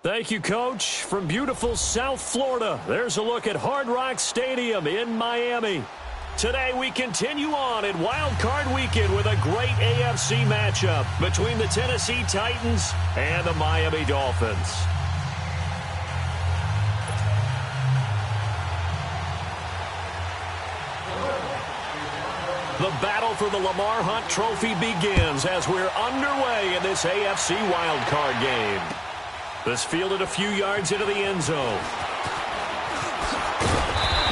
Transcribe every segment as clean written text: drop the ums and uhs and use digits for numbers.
Thank you, Coach. From beautiful South Florida, there's a look at Hard Rock Stadium in Miami. Today we continue on in Wild Card Weekend with a great AFC matchup between the Tennessee Titans and the Miami Dolphins. The battle for the Lamar Hunt Trophy begins as we're underway in this AFC Wild Card game. This fielded a few yards into the end zone.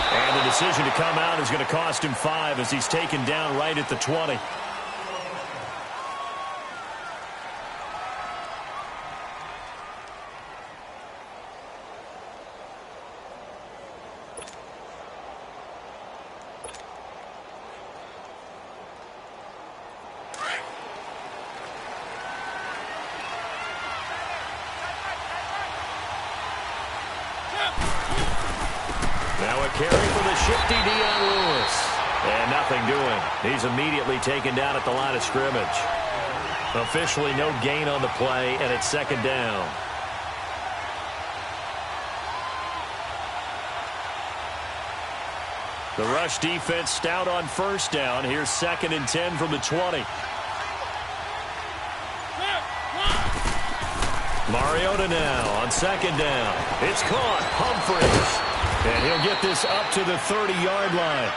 And the decision to come out is going to cost him 5 as he's taken down right at the 20. Now a carry for the shifty Dion Lewis. And nothing doing. He's immediately taken down at the line of scrimmage. Officially no gain on the play, and it's second down. The rush defense stout on first down. Here's 2nd and 10 from the 20. Mariota now on 2nd down. It's caught. Humphries. And he'll get this up to the 30-yard line.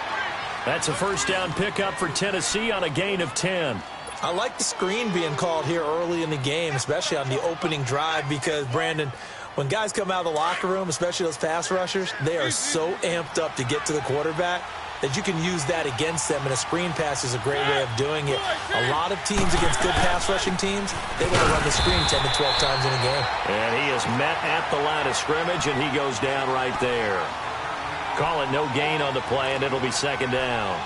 That's a first down pickup for Tennessee on a gain of 10. I like the screen being called here early in the game, especially on the opening drive, because, Brandon, when guys come out of the locker room, especially those pass rushers, they are so amped up to get to the quarterback that you can use that against them, and a screen pass is a great way of doing it. A lot of teams against good pass rushing teams, they want to run the screen 10 to 12 times in a game. And he is met at the line of scrimmage, and he goes down right there. Call it no gain on the play, and it'll be second down.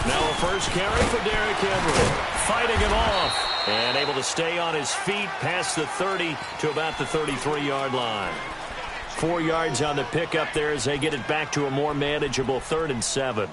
Now a first carry for Derrick Henry. Fighting him off. And able to stay on his feet past the 30 to about the 33-yard line. 4 yards on the pickup there as they get it back to a more manageable 3rd and 7.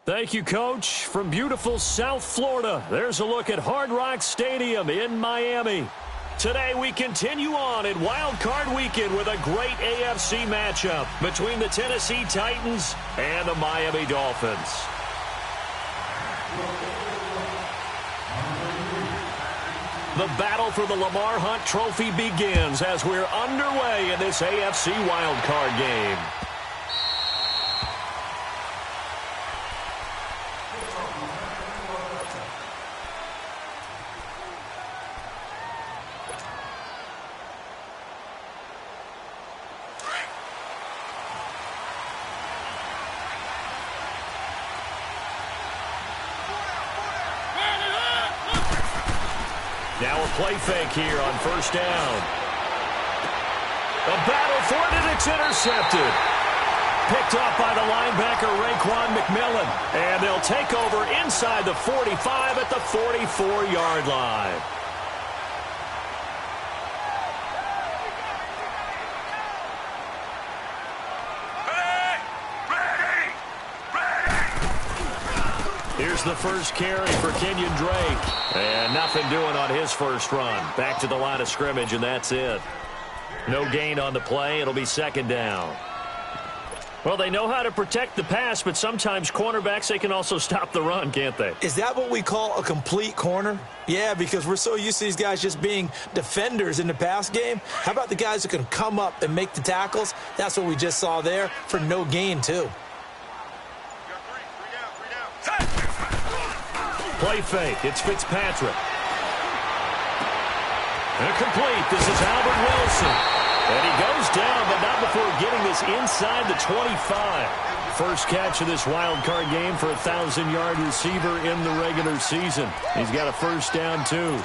Thank you, Coach. From beautiful South Florida, there's a look at Hard Rock Stadium in Miami. Today we continue on in Wild Card Weekend with a great AFC matchup between the Tennessee Titans and the Miami Dolphins. The battle for the Lamar Hunt Trophy begins as we're underway in this AFC Wild Card game. Now a play fake here on first down. A battle for it, and it's intercepted. Picked off by the linebacker, Raekwon McMillan. And they'll take over inside the 45 at the 44-yard line. Here's the first carry for Kenyon Drake. And nothing doing on his first run. Back to the line of scrimmage, and that's it. No gain on the play. It'll be second down. Well, they know how to protect the pass, but sometimes cornerbacks, they can also stop the run, can't they? Is that what we call a complete corner? Yeah, because we're so used to these guys just being defenders in the pass game. How about the guys who can come up and make the tackles? That's what we just saw there for no gain, too. Play fake. It's Fitzpatrick. And complete. This is Albert Wilson. And he goes down, but not before getting this inside the 25. First catch of this wild card game for a 1,000-yard receiver in the regular season. He's got a first down, too.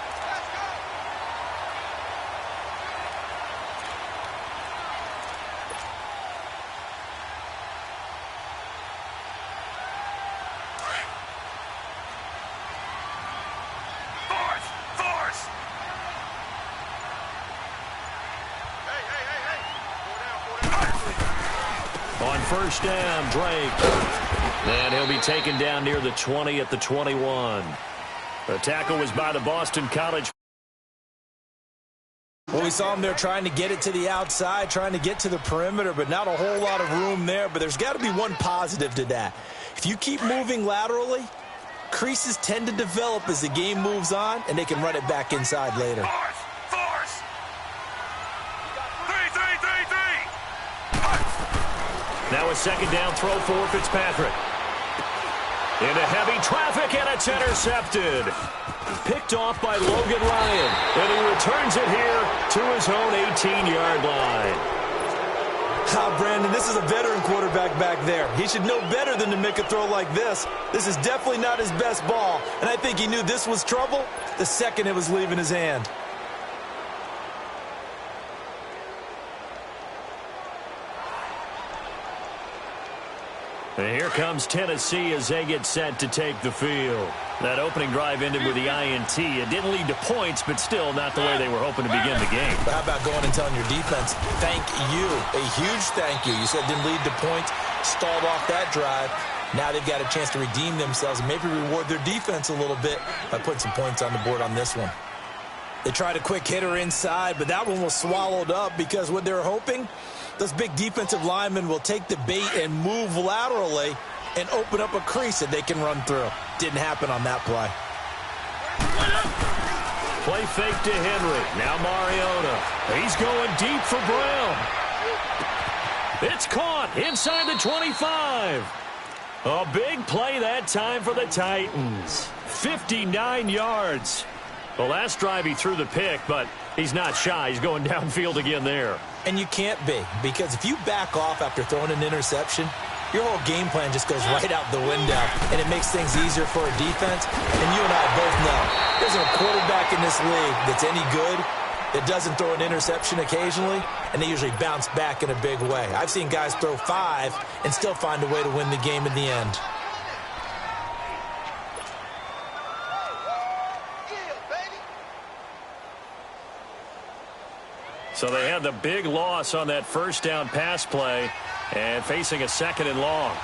First down, Drake. And he'll be taken down near the 20 at the 21. The tackle was by the Boston College. Well, we saw him there trying to get it to the outside, trying to get to the perimeter, but not a whole lot of room there. But there's got to be one positive to that. If you keep moving laterally, creases tend to develop as the game moves on, and they can run it back inside later. Now a second down throw for Fitzpatrick. Into heavy traffic, and it's intercepted. Picked off by Logan Ryan. And he returns it here to his own 18-yard line. Brandon, this is a veteran quarterback back there. He should know better than to make a throw like this. This is definitely not his best ball. And I think he knew this was trouble the second it was leaving his hand. And here comes Tennessee as they get set to take the field. That opening drive ended with the INT. It didn't lead to points, but still not the way they were hoping to begin the game. But how about going and telling your defense, thank you, a huge thank you. You said it didn't lead to points, stalled off that drive. Now they've got a chance to redeem themselves and maybe reward their defense a little bit by putting some points on the board on this one. They tried a quick hitter inside, but that one was swallowed up because what they were hoping, those big defensive linemen will take the bait and move laterally and open up a crease that they can run through. Didn't happen on that play. Play fake to Henry. Now Mariota. He's going deep for Brown. It's caught inside the 25. A big play that time for the Titans. 59 yards. The last drive he threw the pick, but he's not shy. He's going downfield again there. And you can't be, because if you back off after throwing an interception, your whole game plan just goes right out the window, and it makes things easier for a defense. And you and I both know there's a quarterback in this league that's any good that doesn't throw an interception occasionally, and they usually bounce back in a big way. I've seen guys throw 5 and still find a way to win the game in the end. So they had the big loss on that first down pass play and facing a second and long.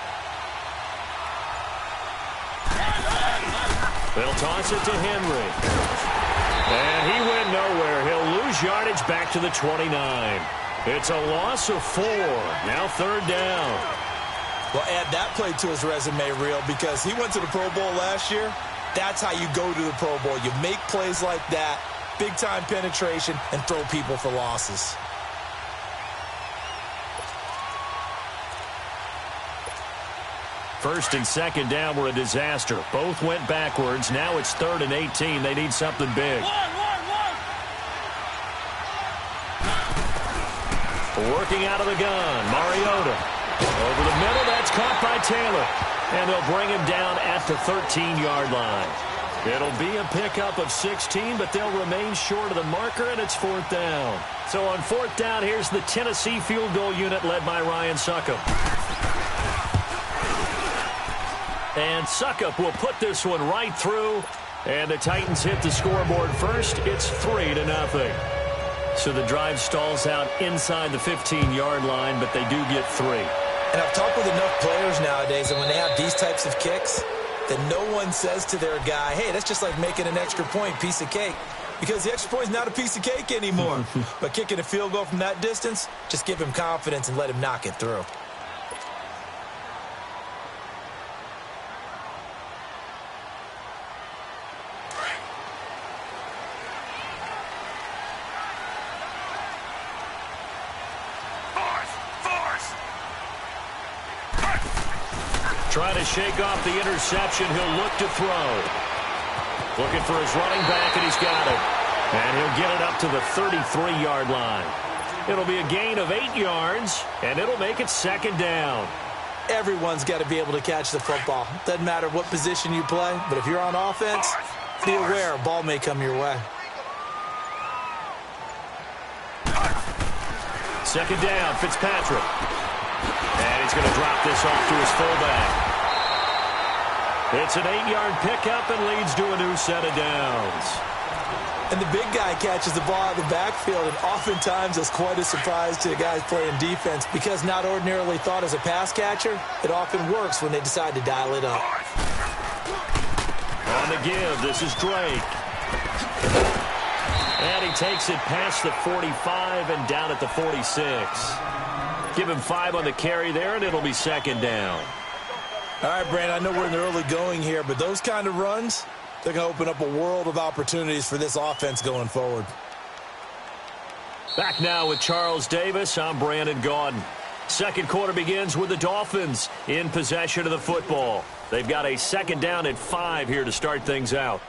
They'll toss it to Henry. And he went nowhere. He'll lose yardage back to the 29. It's a loss of 4. Now 3rd down. Well, add that play to his resume reel because he went to the Pro Bowl last year. That's how you go to the Pro Bowl. You make plays like that, big-time penetration, and throw people for losses. First and second down were a disaster. Both went backwards. Now it's 3rd and 18. They need something big. Working out of the gun, Mariota. Over the middle, that's caught by Taylor. And they'll bring him down at the 13-yard line. It'll be a pickup of 16, but they'll remain short of the marker, and it's 4th down. So on 4th down, here's the Tennessee field goal unit led by Ryan Succop. And Succop will put this one right through. And the Titans hit the scoreboard first. It's 3-0. So the drive stalls out inside the 15-yard line, but they do get 3. And I've talked with enough players nowadays, and when they have these types of kicks, that no one says to their guy, hey, that's just like making an extra point, piece of cake. Because the extra point is not a piece of cake anymore. But kicking a field goal from that distance, just give him confidence and let him knock it through. Trying to shake off the interception. He'll look to throw. Looking for his running back, and he's got it. And he'll get it up to the 33-yard line. It'll be a gain of 8 yards, and it'll make it 2nd down. Everyone's got to be able to catch the football. Doesn't matter what position you play, but if you're on offense, be aware a ball may come your way. 2nd down, Fitzpatrick. And he's going to drop this off to his fullback. It's an 8-yard pickup and leads to a new set of downs. And the big guy catches the ball out of the backfield, and oftentimes it's quite a surprise to the guys playing defense because not ordinarily thought as a pass catcher, it often works when they decide to dial it up. On the give, this is Drake. And he takes it past the 45 and down at the 46. Give him 5 on the carry there, and it'll be 2nd down. All right, Brandon, I know we're in the early going here, but those kind of runs, they're going to open up a world of opportunities for this offense going forward. Back now with Charles Davis. I'm Brandon Gaudin. Second quarter begins with the Dolphins in possession of the football. They've got a 2nd down and 5 here to start things out.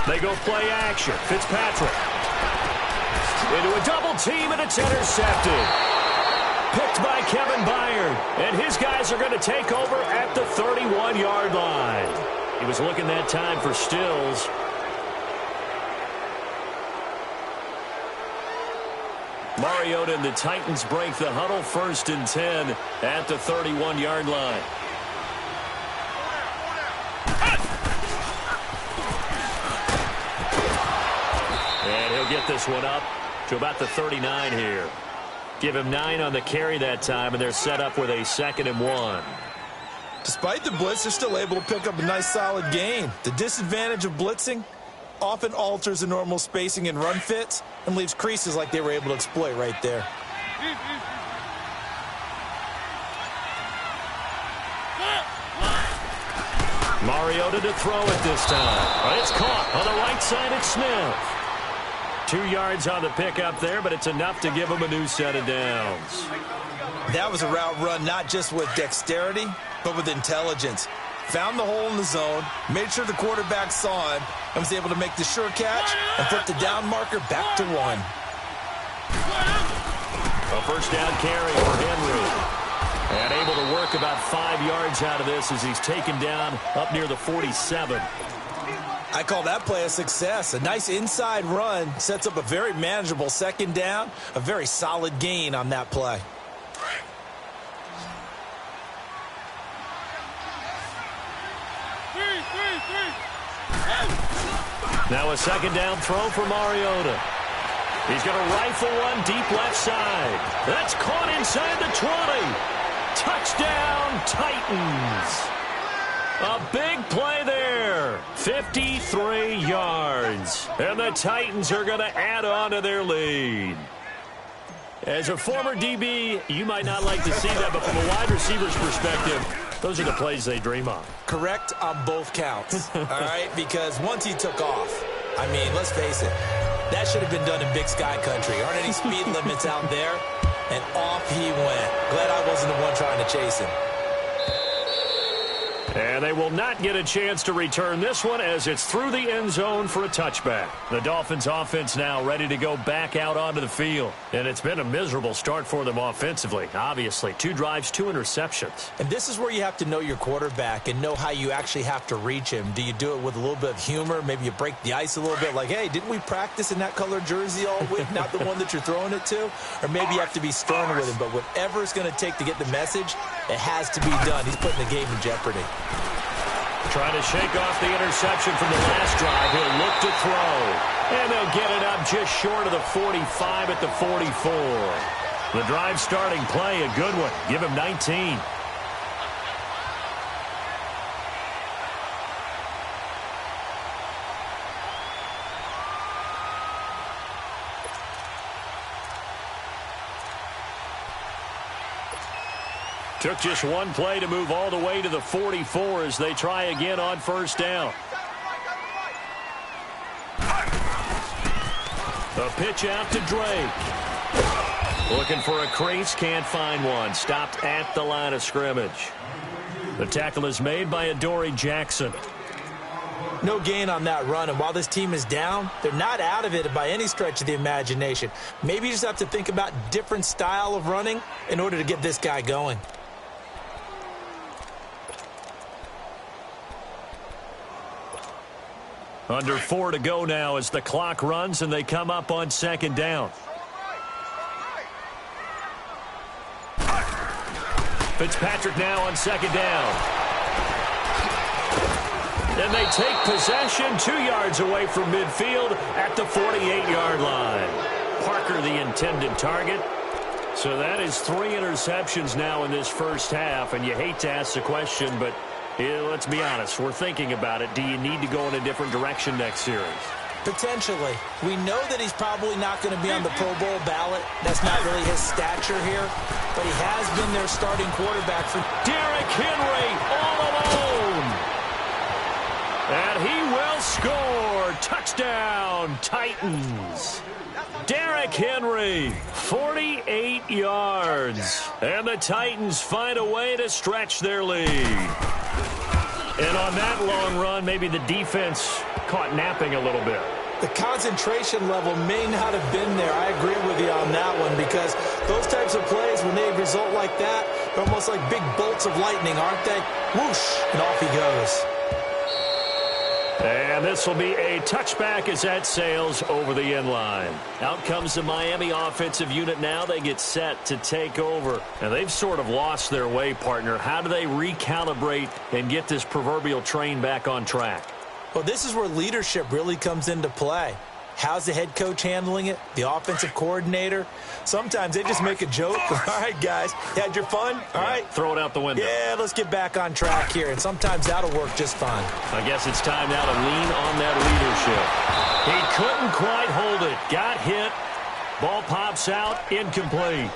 They go play action. Fitzpatrick. Into a double team, and it's intercepted. Picked by Kevin Byard. And his guys are going to take over at the 31-yard line. He was looking that time for Stills. Mariota and the Titans break the huddle. 1st and 10 at the 31-yard line. And he'll get this one up to about the 39 here. Give him 9 on the carry that time, and they're set up with a 2nd and 1. Despite the blitz, they're still able to pick up a nice solid gain. The disadvantage of blitzing often alters the normal spacing and run fits and leaves creases like they were able to exploit right there. Mariota to throw it this time. But it's caught on the right side. It's Smith. 2 yards on the pickup there, but it's enough to give him a new set of downs. That was a route run not just with dexterity, but with intelligence. Found the hole in the zone, made sure the quarterback saw him, and was able to make the sure catch and put the down marker back to 1. A 1st down carry for Henry. And able to work about 5 yards out of this as he's taken down up near the 47. I call that play a success. A nice inside run sets up a very manageable second down, a very solid gain on that play. Now a second down throw for Mariota. He's going to rifle one deep left side. That's caught inside the 20. Touchdown, Titans. A big play there. 53 yards. And the Titans are going to add on to their lead. As a former DB, you might not like to see that, but from a wide receiver's perspective, those are the plays they dream of. Correct on both counts, all right? Because once he took off, I mean, let's face it, that should have been done in Big Sky Country. Aren't any speed limits out there? And off he went. Glad I wasn't the one trying to chase him. And they will not get a chance to return this one as it's through the end zone for a touchback. The Dolphins offense now ready to go back out onto the field. And it's been a miserable start for them offensively. Obviously, 2 drives, 2 interceptions. And this is where you have to know your quarterback and know how you actually have to reach him. Do you do it with a little bit of humor? Maybe you break the ice a little bit like, hey, didn't we practice in that colored jersey all week, not the one that you're throwing it to? Or maybe you have to be stern with him. But whatever it's going to take to get the message, it has to be done. He's putting the game in jeopardy. Trying to shake off the interception from the last drive. He'll look to throw. And they'll get it up just short of the 45 at the 44. The drive starting play, a good one. Give him 19. Took just one play to move all the way to the 44 as they try again on first down. A pitch out to Drake. Looking for a crease, can't find one. Stopped at the line of scrimmage. The tackle is made by Adoree Jackson. No gain on that run, and while this team is down, they're not out of it by any stretch of the imagination. Maybe you just have to think about different style of running in order to get this guy going. Under 4 to go now as the clock runs and they come up on second down. Fitzpatrick now on second down. And they take possession 2 yards away from midfield at the 48-yard line. Parker the intended target. So that is 3 interceptions now in this first half, and you hate to ask the question, but let's be honest, we're thinking about it. Do you need to go in a different direction next series? Potentially. We know that he's probably not going to be on the Pro Bowl ballot. That's not really his stature here. But he has been their starting quarterback for Derrick Henry all alone. And he will score. Touchdown, Titans. Derrick Henry, 48 yards. And the Titans find a way to stretch their lead. And on that long run, maybe the defense caught napping a little bit. The concentration level may not have been there. I agree with you on that one because those types of plays, when they result like that, they're almost like big bolts of lightning, aren't they? Whoosh, and off he goes. And this will be a touchback as that sails over the end line. Out comes the Miami offensive unit now. They get set to take over. And they've sort of lost their way, partner. How do they recalibrate and get this proverbial train back on track? Well, this is where leadership really comes into play. How's the head coach handling it? The offensive coordinator? Sometimes they just make a joke. All right, guys, you had your fun? All right. Throw it out the window. Yeah, let's get back on track here. And sometimes that'll work just fine. I guess it's time now to lean on that leadership. He couldn't quite hold it. Got hit. Ball pops out. Incomplete.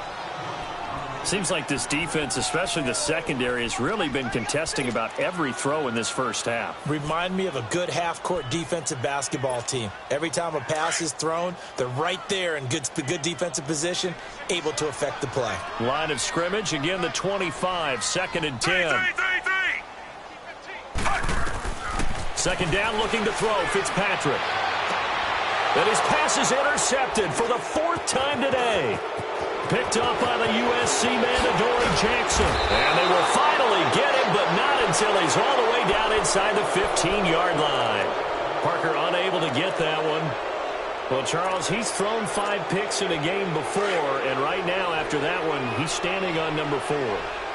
Seems like this defense, especially the secondary, has really been contesting about every throw in this first half. Remind me of a good half-court defensive basketball team. Every time a pass is thrown, they're right there in good defensive position, able to affect the play. Line of scrimmage, again the 25, 2nd and 10. Second down, looking to throw, Fitzpatrick. And his pass is intercepted for the 4th time today. Picked up by the USC man, Adoree Jackson. And they will finally get him, but not until he's all the way down inside the 15-yard line. Parker unable to get that one. Well, Charles, he's thrown 5 picks in a game before, and right now after that one, he's standing on number 4.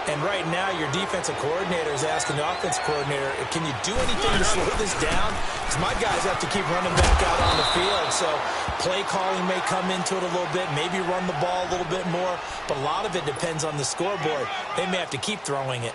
And right now, your defensive coordinator is asking the offensive coordinator, can you do anything to slow this down? Because my guys have to keep running back out on the field. So play calling may come into it a little bit, maybe run the ball a little bit more. But a lot of it depends on the scoreboard. They may have to keep throwing it.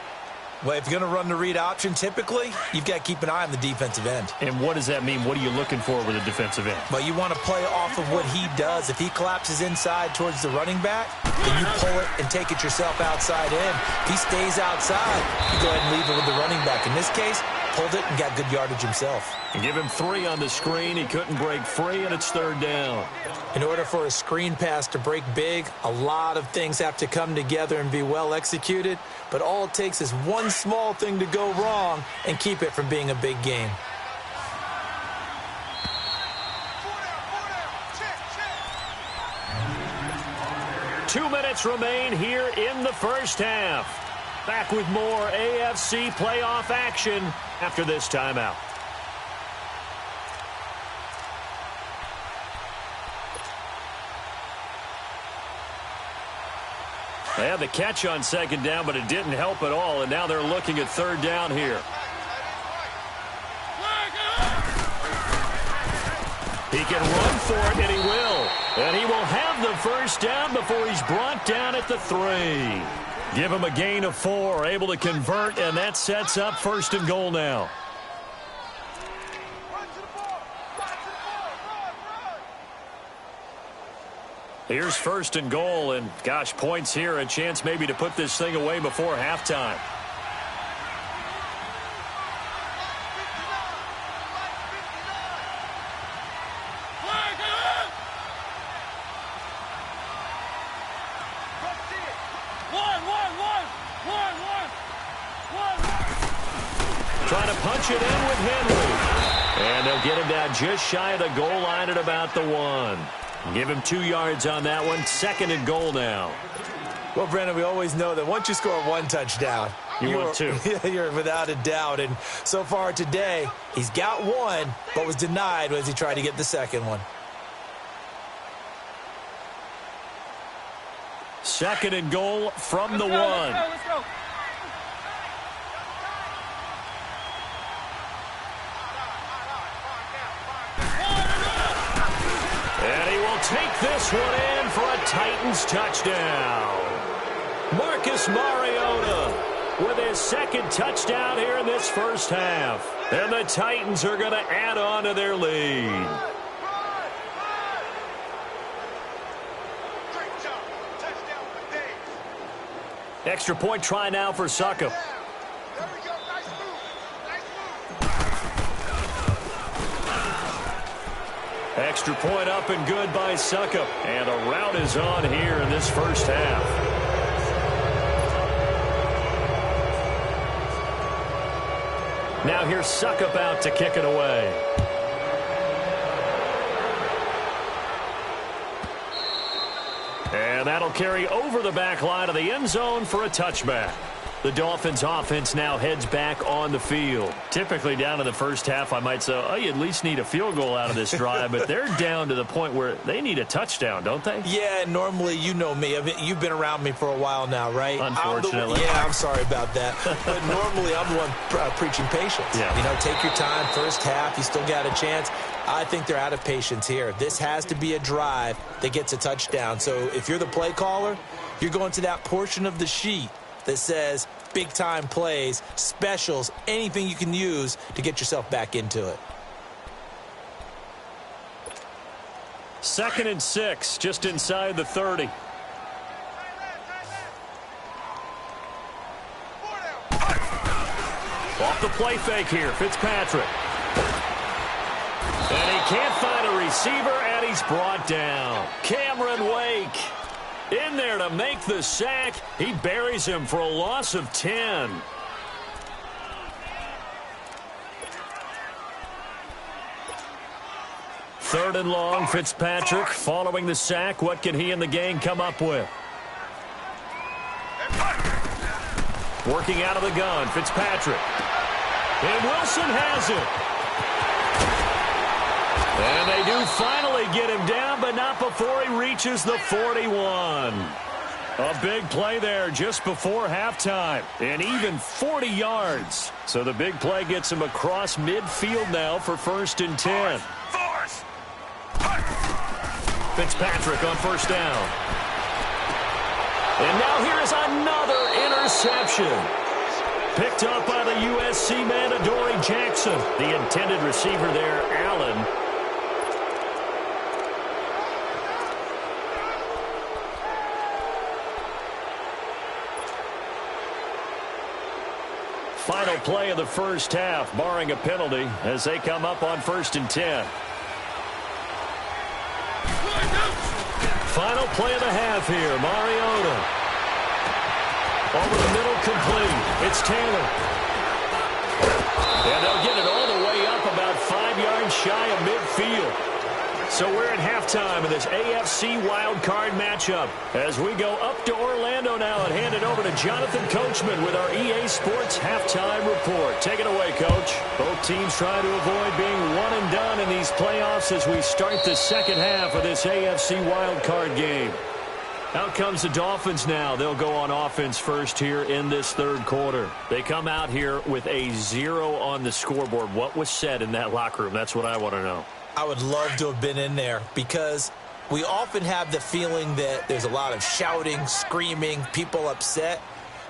Well, if you're going to run the read option, typically, you've got to keep an eye on the defensive end. And what does that mean? What are you looking for with a defensive end? Well, you want to play off of what he does. If he collapses inside towards the running back, then you pull it and take it yourself outside in. If he stays outside, you go ahead and leave it with the running back. In this case, pulled it and got good yardage himself. And give him 3 on the screen. He couldn't break free, and it's 3rd down. In order for a screen pass to break big, a lot of things have to come together and be well executed. But all it takes is one small thing to go wrong and keep it from being a big game. Two minutes remain here in the first half. Back with more AFC playoff action after this timeout. They had the catch on 2nd down, but it didn't help at all, and now they're looking at 3rd down here. He can run for it, and he will. And he will have the 1st down before he's brought down at the 3. Give him a gain of 4, able to convert, and that sets up 1st and goal now. Here's 1st and goal, and gosh, points here, a chance maybe to put this thing away before halftime. Trying to punch it in with Henry. And they'll get him down just shy of the goal line at about the 1. Give him 2 yards on that one. 2nd and goal now. Well, Brandon, we always know that once you score 1 touchdown, you're 2. You're without a doubt. And so far today, he's got 1, but was denied as he tried to get the 2nd one. 2nd and goal from the 1. Let's go. And he will take this one in for a Titans touchdown. Marcus Mariota with his 2nd touchdown here in this first half. And the Titans are going to add on to their lead. Extra point try now for Succop. Extra point up and good by Succop. And a rout is on here in this first half. Now here's Succop out to kick it away. And that'll carry over the back line of the end zone for a touchback. The Dolphins offense now heads back on the field. Typically down in the first half, I might say, oh, you at least need a field goal out of this drive, but they're down to the point where they need a touchdown, don't they? Yeah, normally, you know me. You've been around me for a while now, right? Unfortunately. I'm sorry about that. But normally, I'm the one preaching patience. Yeah. You know, take your time, first half, you still got a chance. I think they're out of patience here. This has to be a drive that gets a touchdown. So if you're the play caller, you're going to that portion of the sheet that says big-time plays, specials, anything you can use to get yourself back into it. 2nd and 6, just inside the 30. Off the play fake here, Fitzpatrick. And he can't find a receiver, and he's brought down. Cameron Wake in there to make the sack. He buries him for a loss of 10. Third and long, Fitzpatrick following the sack. What can he and the gang come up with? Working out of the gun, Fitzpatrick. And Wilson has it. And they do finally get him down, but not before he reaches the 41. A big play there just before halftime, and even 40 yards. So the big play gets him across midfield now for 1st and 10. Fitzpatrick on 1st down. And now here is another interception. Picked up by the USC man, Adoree Jackson. The intended receiver there, Allen. Final play of the first half, barring a penalty, as they come up on 1st and 10. Final play of the half here, Mariota. Over the middle, complete. It's Taylor. And they'll get it all the way up about 5 yards shy of midfield. So we're at halftime in this AFC wildcard matchup as we go up to Orlando now and hand it over to Jonathan Coachman with our EA Sports halftime report. Take it away, Coach. Both teams trying to avoid being one and done in these playoffs as we start the second half of this AFC wildcard game. Out comes the Dolphins now. They'll go on offense first here in this third quarter. They come out here with a 0 on the scoreboard. What was said in that locker room? That's what I want to know. I would love to have been in there because we often have the feeling that there's a lot of shouting, screaming, people upset.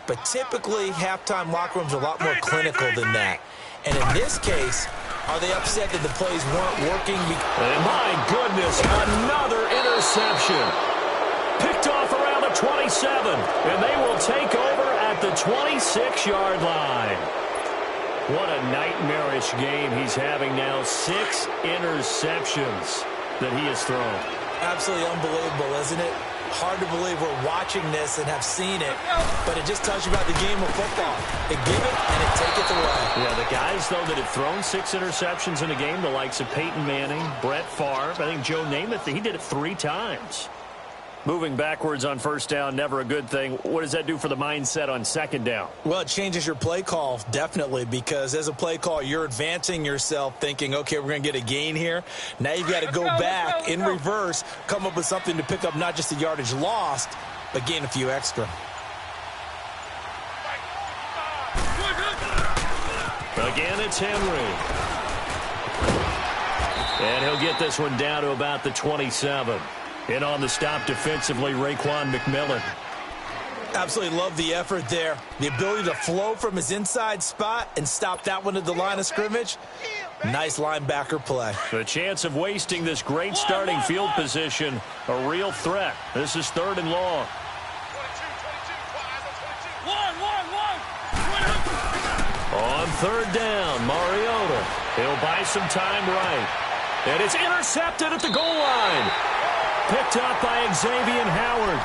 But typically, halftime locker rooms are a lot more clinical than that. And in this case, are they upset that the plays weren't working? And my goodness, another interception. Picked off around the 27, and they will take over at the 26-yard line. What a nightmarish game he's having now. 6 interceptions that he has thrown. Absolutely unbelievable, isn't it? Hard to believe we're watching this and have seen it, but it just tells you about the game of football. They give it and it taketh away. Yeah, the guys, though, that have thrown 6 interceptions in a game, the likes of Peyton Manning, Brett Favre, I think Joe Namath, he did it 3 times. Moving backwards on 1st down, never a good thing. What does that do for the mindset on 2nd down? Well, it changes your play call, definitely, because as a play call, you're advancing yourself thinking, okay, we're going to get a gain here. Now you've got to go back in reverse, come up with something to pick up not just the yardage lost, but gain a few extra. Again, it's Henry. And he'll get this one down to about the 27. And on the stop defensively, Raekwon McMillan. Absolutely love the effort there. The ability to flow from his inside spot and stop that one at the line of scrimmage. Nice linebacker play. The chance of wasting this great starting field position, a real threat. This is 3rd and long. On 3rd down, Mariota. He'll buy some time right. And it's intercepted at the goal line. Picked up by Xavier Howard.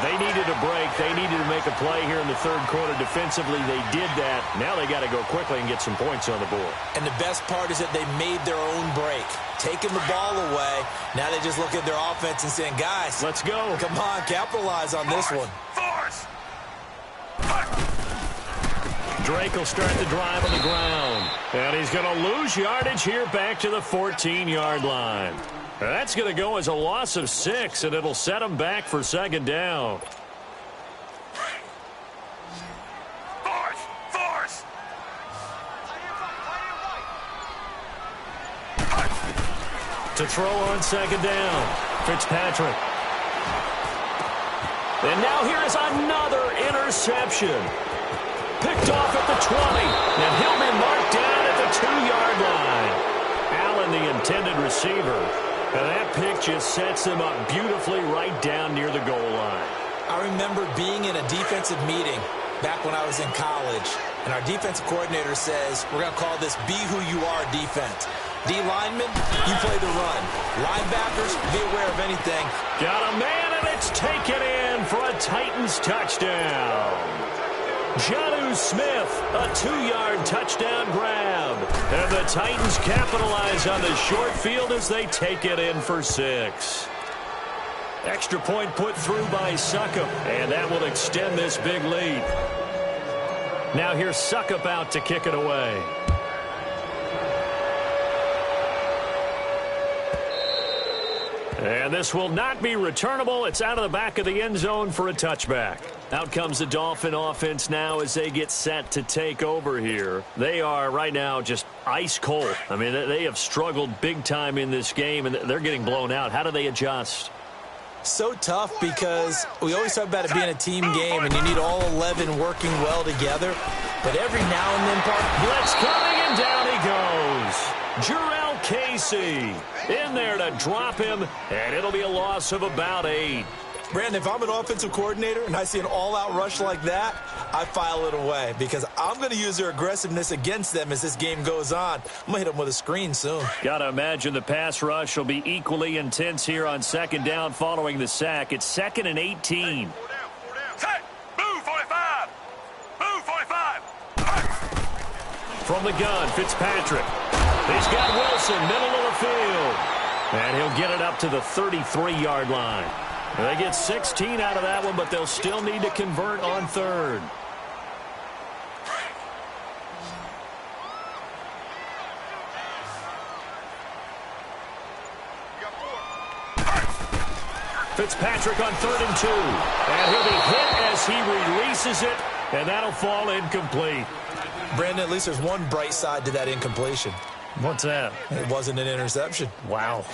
They needed a break. They needed to make a play here in the 3rd quarter. Defensively, they did that. Now they got to go quickly and get some points on the board. And the best part is that they made their own break. Taking the ball away. Now they just look at their offense and saying, guys, let's go. Come on, capitalize on this one. Drake will start the drive on the ground. And he's going to lose yardage here back to the 14-yard line. That's going to go as a loss of 6, and it'll set him back for 2nd down. Force. To throw on 2nd down, Fitzpatrick. And now here is another interception. Picked off at the 20, and he'll be marked down at the 2-yard line. Allen, the intended receiver. And that pick just sets them up beautifully right down near the goal line. I remember being in a defensive meeting back when I was in college, and our defensive coordinator says, we're going to call this Be Who You Are defense. D linemen, you play the run. Linebackers, be aware of anything. Got a man, and it's taken in for a Titans touchdown. Jonnu Smith, a 2-yard touchdown grab. And the Titans capitalize on the short field as they take it in for 6. Extra point put through by Succop, and that will extend this big lead. Now here's Succop out to kick it away. And this will not be returnable. It's out of the back of the end zone for a touchback. Out comes the Dolphin offense now as they get set to take over here. They are right now just ice cold. I mean, they have struggled big time in this game, and they're getting blown out. How do they adjust? So tough because we always talk about it being a team game, and you need all 11 working well together. But every now and then, blitz coming, and down he goes. Jarrell Casey in there to drop him, and it'll be a loss of about 8. Brandon, if I'm an offensive coordinator and I see an all-out rush like that, I file it away because I'm going to use their aggressiveness against them as this game goes on. I'm going to hit them with a screen soon. Got to imagine the pass rush will be equally intense here on second down following the sack. It's 2nd and 18. Move 45. Move 45. From the gun, Fitzpatrick. He's got Wilson, middle of the field. And he'll get it up to the 33-yard line. They get 16 out of that one, but they'll still need to convert on 3rd. Fitzpatrick on 3rd and 2. And he'll be hit as he releases it, and that'll fall incomplete. Brandon, at least there's one bright side to that incompletion. What's that? It wasn't an interception. Wow.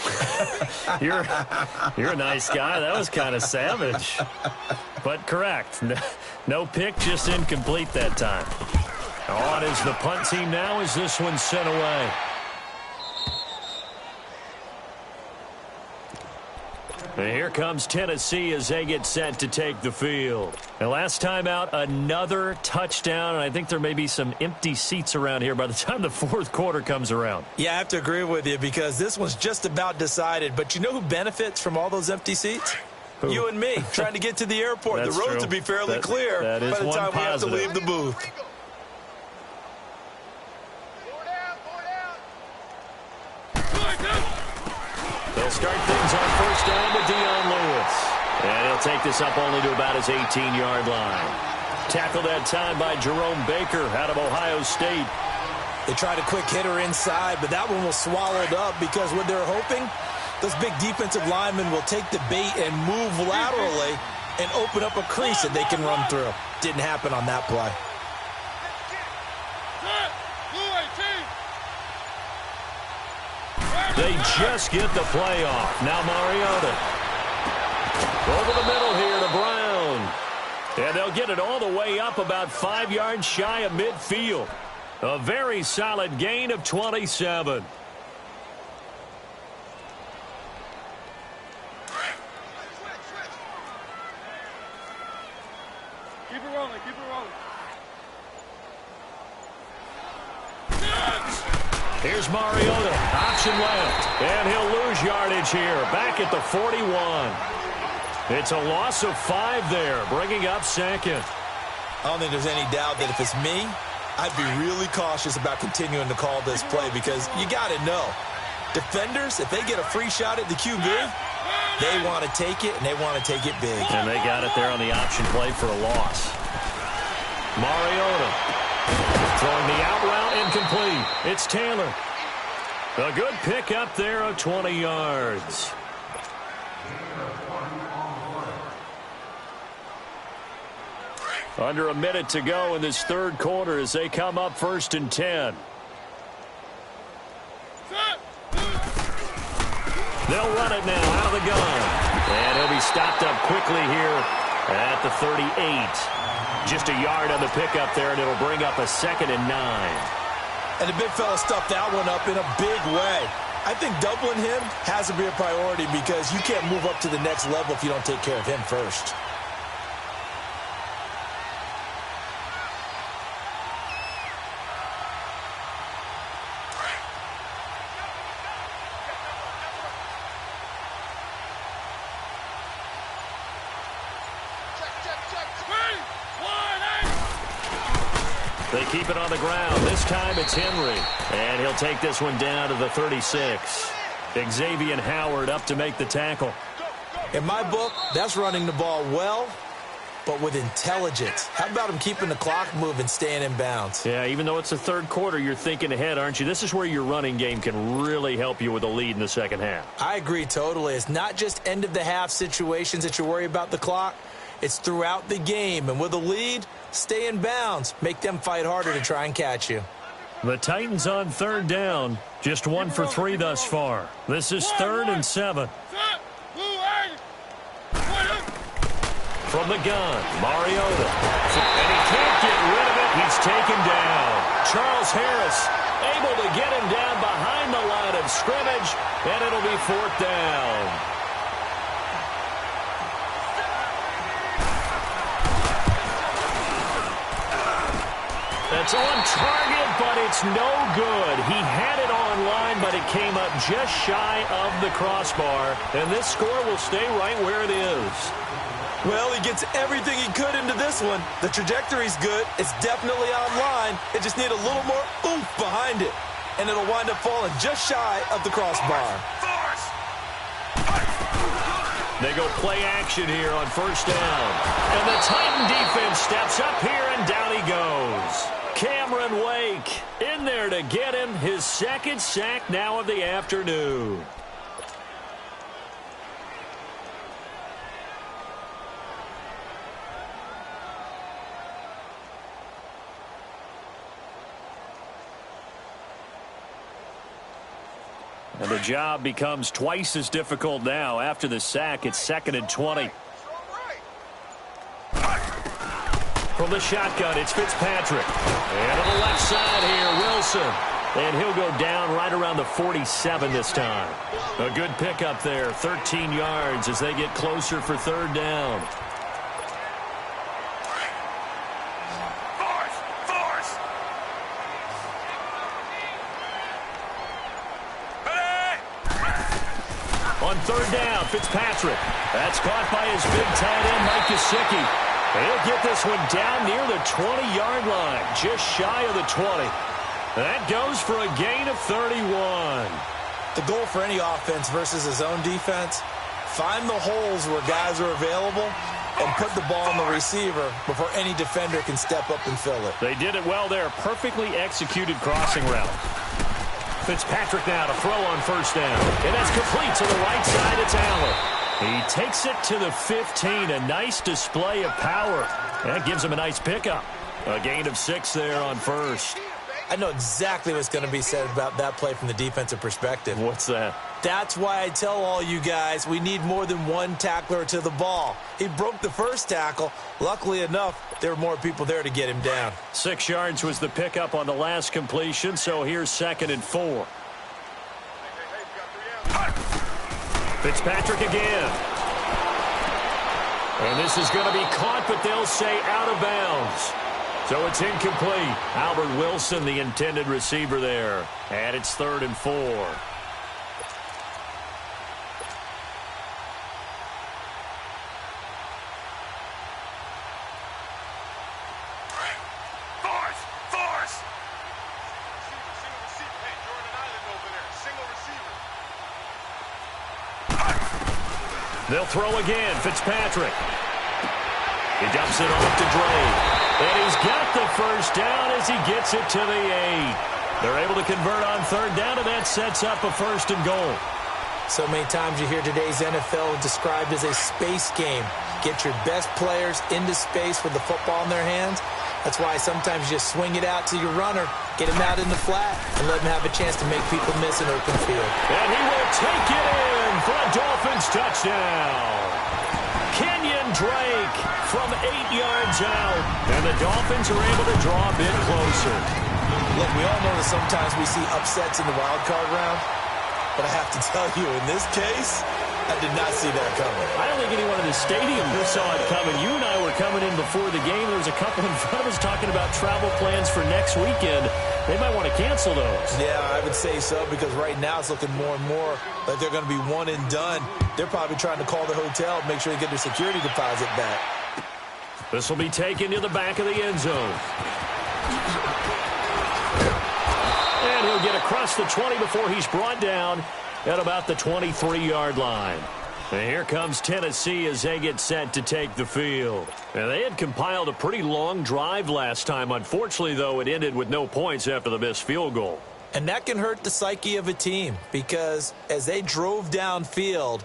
You're a nice guy. That was kind of savage. But correct. No pick, just incomplete that time. On is the punt team now as this one's sent away. And here comes Tennessee as they get set to take the field. And last time out, another touchdown, and I think there may be some empty seats around here by the time the 4th quarter comes around. Yeah, I have to agree with you because this one's just about decided. But you know who benefits from all those empty seats? Who? You and me, trying to get to the airport. The roads will be fairly clear by the time we have to leave the booth. They'll start things on 1st down with Dion Lewis. And he'll take this up only to about his 18-yard line. Tackled that time by Jerome Baker out of Ohio State. They tried a quick hitter inside, but that one was swallowed up because what they're hoping, those big defensive linemen will take the bait and move laterally and open up a crease that they can run through. Didn't happen on that play. They just get the play off. Now Mariota. Over the middle here to Brown. And they'll get it all the way up about 5 yards shy of midfield. A very solid gain of 27. Keep it rolling, keep it rolling. Here's Mariota, option left, and he'll lose yardage here, back at the 41. It's a loss of 5 there, bringing up 2nd. I don't think there's any doubt that if it's me, I'd be really cautious about continuing to call this play because you got to know, defenders, if they get a free shot at the QB, they want to take it, and they want to take it big. And they got it there on the option play for a loss. Mariota. Throwing the out route incomplete. It's Taylor. A good pick up there of 20 yards. Under a minute to go in this 3rd quarter as they come up 1st and 10. They'll run it now out of the gun. And he'll be stopped up quickly here at the 38. Just a yard on the pickup there, and it'll bring up a 2nd and 9. And the big fella stuffed that one up in a big way. I think doubling him has to be a priority because you can't move up to the next level if you don't take care of him first. They keep it on the ground. This time it's Henry. And he'll take this one down to the 36. Xavier Howard up to make the tackle. In my book, that's running the ball well but with intelligence. How about him keeping the clock moving, staying in bounds? Yeah, even though it's the third quarter, you're thinking ahead, aren't you? This is where your running game can really help you with a lead in the second half. I agree totally. It's not just end-of-the-half situations that you worry about the clock. It's throughout the game. And with a lead, stay in bounds. Make them fight harder to try and catch you. The Titans on third down. Just 1 for 3 thus far. This is 3rd and 7. From the gun, Mariota. And he can't get rid of it. He's taken down. Charles Harris able to get him down behind the line of scrimmage, and it'll be 4th down. That's on target, but it's no good. He had it on line, but it came up just shy of the crossbar, and this score will stay right where it is. Well, he gets everything he could into this one. The trajectory's good. It's definitely online. It just need a little more oomph behind it, and it'll wind up falling just shy of the crossbar. They go play action here on 1st down. And the Titan defense steps up here, and down he goes. Cameron Wake in there to get him. His 2nd sack now of the afternoon. And the job becomes twice as difficult now. After the sack, it's 2nd and 20. From the shotgun, it's Fitzpatrick. And to the left side here, Wilson. And he'll go down right around the 47 this time. A good pickup there, 13 yards as they get closer for 3rd down. On 3rd down, Fitzpatrick. That's caught by his big tight end, Mike Gesicki. He'll get this one down near the 20-yard line, just shy of the 20. That goes for a gain of 31. The goal for any offense versus his own defense, find the holes where guys are available and put the ball on the receiver before any defender can step up and fill it. They did it well there. Perfectly executed crossing route. Fitzpatrick now to throw on 1st down. And that's complete to the right side. It's Allen. He takes it to the 15. A nice display of power. That gives him a nice pickup. A gain of 6 there on 1st. I know exactly what's going to be said about that play from the defensive perspective. What's that? That's why I tell all you guys we need more than one tackler to the ball. He broke the first tackle. Luckily enough, there were more people there to get him down. 6 yards was the pickup on the last completion, so here's 2nd and 4. Fitzpatrick again. And this is going to be caught, but they'll say out of bounds. So it's incomplete. Albert Wilson, the intended receiver there. And it's 3rd and 4. They'll throw again. Fitzpatrick. He dumps it off to Drake. And he's got the 1st down as he gets it to the 8. They're able to convert on 3rd down, and that sets up a 1st and goal. So many times you hear today's NFL described as a space game. Get your best players into space with the football in their hands. That's why sometimes you just swing it out to your runner, get him out in the flat, and let him have a chance to make people miss an open field. And he will take it in for a Dolphins touchdown. Kenyon Drake from 8 yards out. And the Dolphins are able to draw a bit closer. Look, we all know that sometimes we see upsets in the wild card round. But I have to tell you, in this case, I did not see that coming. I don't think anyone in the stadium saw it coming. You and I were coming in before the game. There was a couple in front of us talking about travel plans for next weekend. They might want to cancel those. Yeah, I would say so, because right now it's looking more and more like they're going to be one and done. They're probably trying to call the hotel, make sure they get their security deposit back. This will be taken to the back of the end zone. And he'll get across the 20 before he's brought down at about the 23-yard line. And here comes Tennessee as they get set to take the field. And they had compiled a pretty long drive last time. Unfortunately, though, it ended with no points after the missed field goal. And that can hurt the psyche of a team because as they drove downfield,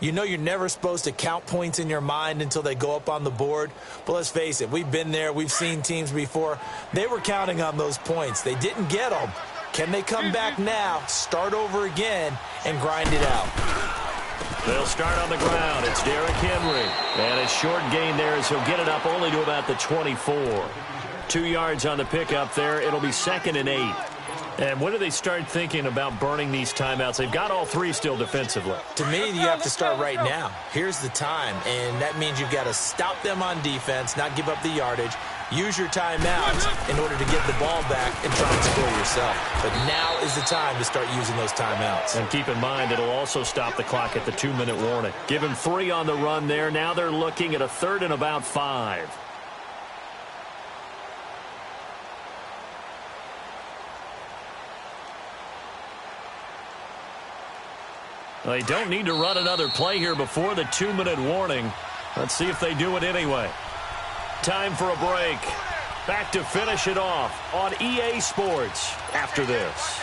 you know you're never supposed to count points in your mind until they go up on the board. But let's face it, we've been there. We've seen teams before. They were counting on those points. They didn't get them. Can they come back now, start over again, and grind it out? They'll start on the ground. It's Derrick Henry. And a short gain there as he'll get it up only to about the 24. 2 yards on the pickup there. It'll be 2nd and 8. And when do they start thinking about burning these timeouts? They've got all 3 still defensively. To me, you have to start right now. Here's the time, and that means you've got to stop them on defense, not give up the yardage, use your timeouts in order to get the ball back and try and score yourself. But now is the time to start using those timeouts. And keep in mind, it'll also stop the clock at the 2-minute warning. Give him 3 on the run there. Now they're looking at a 3rd and about 5. They don't need to run another play here before the 2-minute warning. Let's see if they do it anyway. Time for a break. Back to finish it off on EA Sports after this.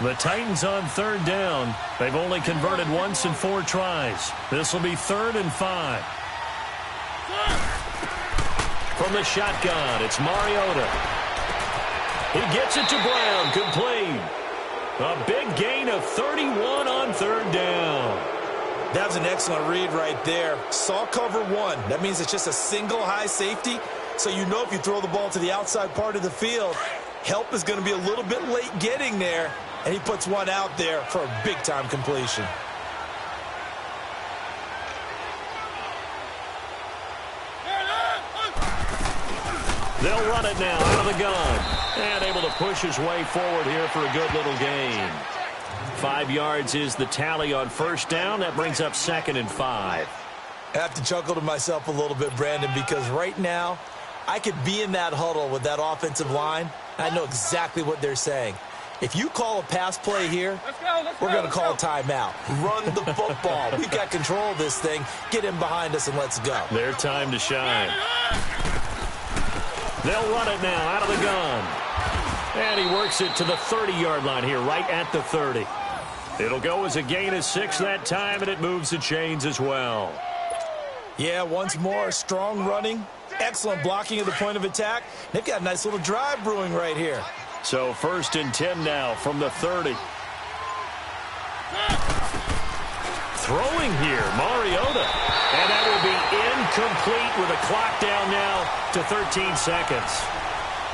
The Titans on 3rd down. They've only converted once in 4 tries. This will be 3rd and 5. From the shotgun, it's Mariota. He gets it to Brown, complete. A big gain of 31 on 3rd down. That was an excellent read right there. Saw cover 1. That means it's just a single high safety. So you know if you throw the ball to the outside part of the field, help is going to be a little bit late getting there. And he puts one out there for a big-time completion. They'll run it now out of the gun. And able to push his way forward here for a good little gain. 5 yards is the tally on 1st down. That brings up 2nd and 5. I have to chuckle to myself a little bit, Brandon, because right now I could be in that huddle with that offensive line. I know exactly what they're saying. If you call a pass play here, we're going to call a timeout. Run the football. We've got control of this thing. Get in behind us and let's go. Their time to shine. They'll run it now out of the gun. And he works it to the 30-yard line here, right at the 30. It'll go as a gain of 6 that time, and it moves the chains as well. Yeah, once more, strong running, excellent blocking at the point of attack. They've got a nice little drive brewing right here. So 1st and 10 now from the 30. Throwing here, Mariota. And that will be incomplete with a clock down now to 13 seconds.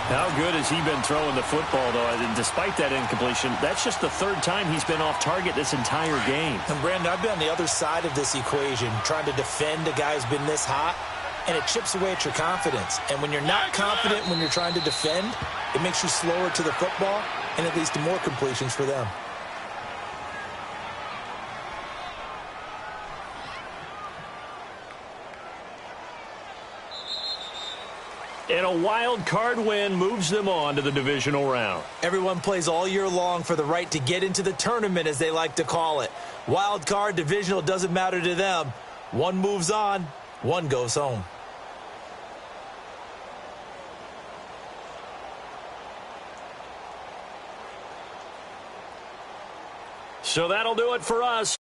How good has he been throwing the football, though? And despite that incompletion, that's just the 3rd time he's been off target this entire game. And, Brandon, I've been on the other side of this equation, trying to defend a guy who's been this hot, and it chips away at your confidence. And when you're not confident when you're trying to defend, it makes you slower to the football, and it leads to more completions for them. And a wild card win moves them on to the divisional round. Everyone plays all year long for the right to get into the tournament, as they like to call it. Wild card, divisional, doesn't matter to them. One moves on, one goes home. So that'll do it for us.